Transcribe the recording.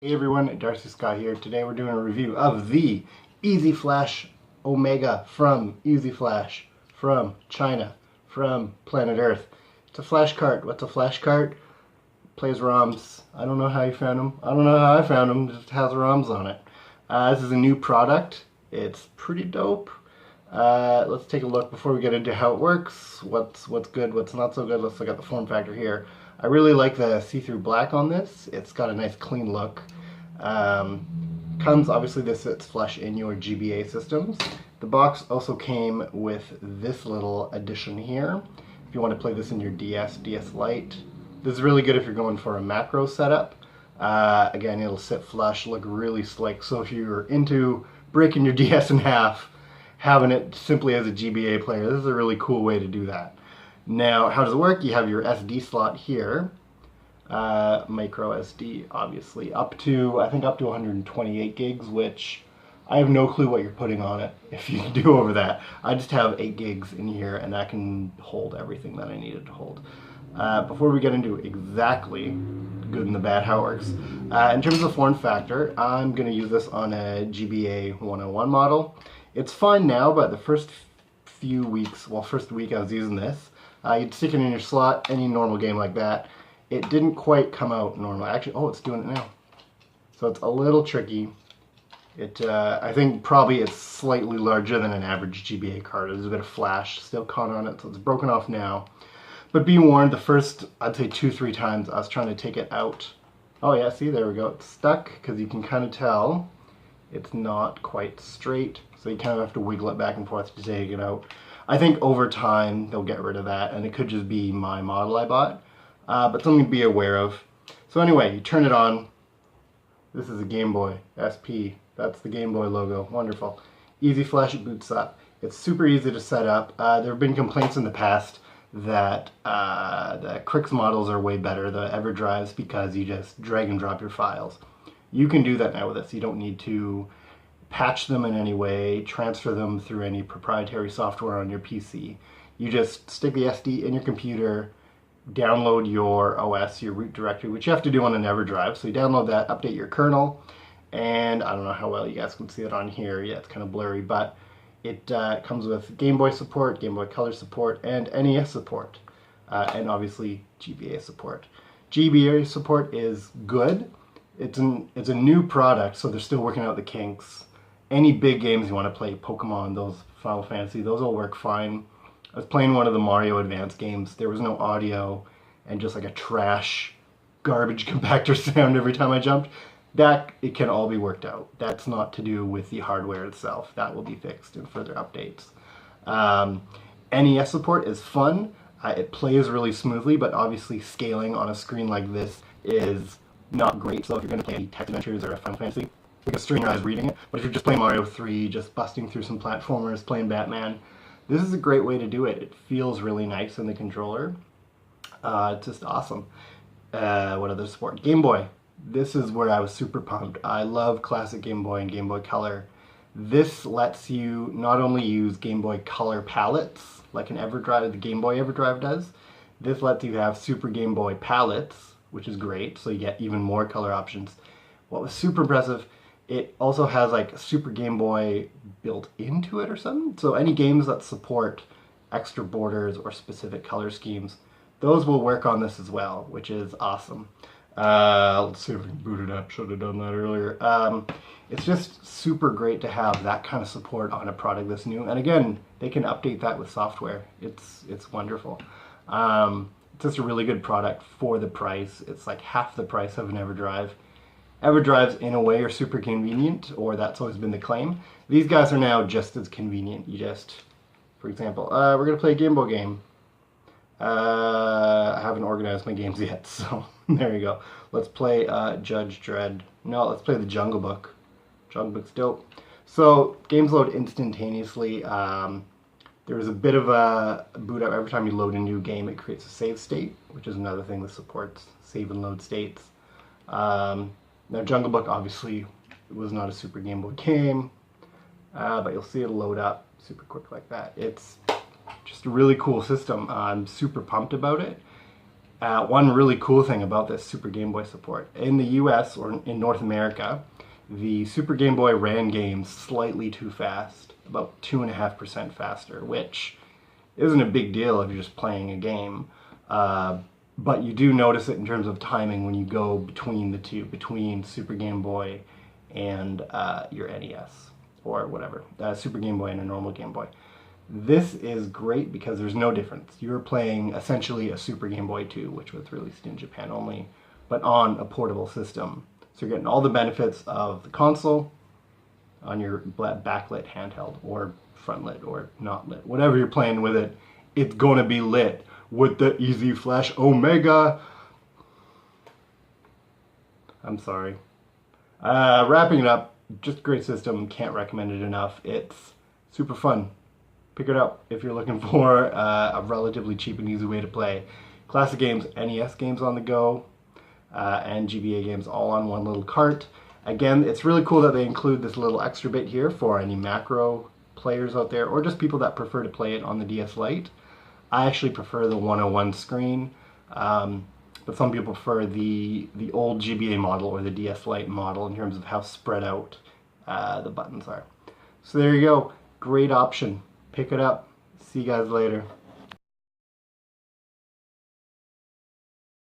Hey everyone, darcyska here. Today we're doing a review of the Easy Flash Omega from Easy Flash from China, from planet Earth. It's a flash cart. What's a flash cart? Plays ROMs. I don't know how you found them. I don't know how I found them. It just has ROMs on it. This is a new product. It's pretty dope. Let's take a look before we get into how it works. What's good, what's not so good. Let's look at the form factor here. I really like the see-through black on this. It's got a nice clean look. Obviously this fits flush in your GBA systems. The box also came with this little addition here. If you want to play this in your DS Lite. This is really good if you're going for a macro setup. Again, it'll sit flush, look really slick. So if you're into breaking your DS in half, having it simply as a GBA player, this is a really cool way to do that. Now, how does it work? You have your SD slot here, micro SD, obviously, up to 128 gigs, which I have no clue what you're putting on it if you do over that. I just have 8 gigs in here, and that can hold everything that I needed to hold. Before we get into exactly good and the bad how it works, in terms of the form factor, I'm going to use this on a GBA 101 model. It's fine now, but the first few weeks, first week I was using this, you'd stick it in your slot, any normal game like that. It didn't quite come out normal. Actually, oh, it's doing it now. So it's a little tricky. I think probably it's slightly larger than an average GBA card. There's a bit of flash still caught on it, so it's broken off now. But be warned, the first, I'd say 2-3 times I was trying to take it out. Oh yeah, see, there we go. It's stuck, because you can kind of tell it's not quite straight. So you kind of have to wiggle it back and forth to take it out. I think over time they'll get rid of that, and it could just be my model I bought. But something to be aware of. So anyway, you turn it on. This is a Game Boy SP. That's the Game Boy logo. Wonderful. Easy Flash, it boots up. It's super easy to set up. There have been complaints in the past that the Crix models are way better, the EverDrives, because you just drag and drop your files. You can do that now with this. You don't need to patch them in any way, transfer them through any proprietary software on your PC. You just stick the SD in your computer, download your OS, your root directory, which you have to do on an EverDrive. So you download that, update your kernel, and I don't know how well you guys can see it on here. Yeah, it's kind of blurry, but it comes with Game Boy support, Game Boy Color support, and NES support, and obviously GBA support. GBA support is good. It's a new product, so they're still working out the kinks. Any big games you want to play, Pokemon, those Final Fantasy, those will work fine. I was playing one of the Mario Advance games. There was no audio and just like a trash garbage compactor sound every time I jumped. That, it can all be worked out. That's not to do with the hardware itself. That will be fixed in further updates. NES support is fun. It plays really smoothly, but obviously scaling on a screen like this is not great. So if you're going to play text adventures or a Final Fantasy, you can strain your eyes reading it. But if you're just playing Mario 3, just busting through some platformers, playing Batman, this is a great way to do it. It feels really nice in the controller. It's just awesome. What other support? Game Boy. This is where I was super pumped. I love classic Game Boy and Game Boy Color. This lets you not only use Game Boy Color palettes, like an EverDrive, the Game Boy EverDrive does. This lets you have Super Game Boy palettes, which is great, so you get even more color options. What was super impressive, it also has like Super Game Boy built into it or something. So any games that support extra borders or specific color schemes, those will work on this as well, which is awesome. Let's see if we can boot it up. Should have done that earlier. It's just super great to have that kind of support on a product that's new. And again, they can update that with software. It's wonderful. It's just a really good product for the price. It's like half the price of an EverDrive. EverDrives, in a way, are super convenient, or that's always been the claim. These guys are now just as convenient. You just, for example, we're going to play a Game Boy game. I haven't organized my games yet, so there you go. Let's play Judge Dredd. No, let's play the Jungle Book. Jungle Book's dope. So, games load instantaneously. There's a bit of a boot up. Every time you load a new game, it creates a save state, which is another thing that supports save and load states. Now, Jungle Book obviously was not a Super Game Boy game, but you'll see it load up super quick like that. It's just a really cool system. I'm super pumped about it. One really cool thing about this Super Game Boy support, in the US or in North America, the Super Game Boy ran games slightly too fast, about 2.5% faster, which isn't a big deal if you're just playing a game. But you do notice it in terms of timing when you go between the two, between Super Game Boy and your NES or whatever, Super Game Boy and a normal Game Boy. This is great because there's no difference. You're playing essentially a Super Game Boy 2, which was released in Japan only, but on a portable system. So you're getting all the benefits of the console on your backlit handheld or frontlit or not lit. Whatever you're playing with it, it's going to be lit with the Easy Flash Omega. I'm sorry. Wrapping it up, just a great system. Can't recommend it enough. It's super fun. Pick it up if you're looking for a relatively cheap and easy way to play classic games, NES games on the go, and GBA games all on one little cart. Again, it's really cool that they include this little extra bit here for any macro players out there, or just people that prefer to play it on the DS Lite. I actually prefer the 101 screen, but some people prefer the old GBA model or the DS Lite model in terms of how spread out the buttons are. So there you go, great option. Pick it up. See you guys later.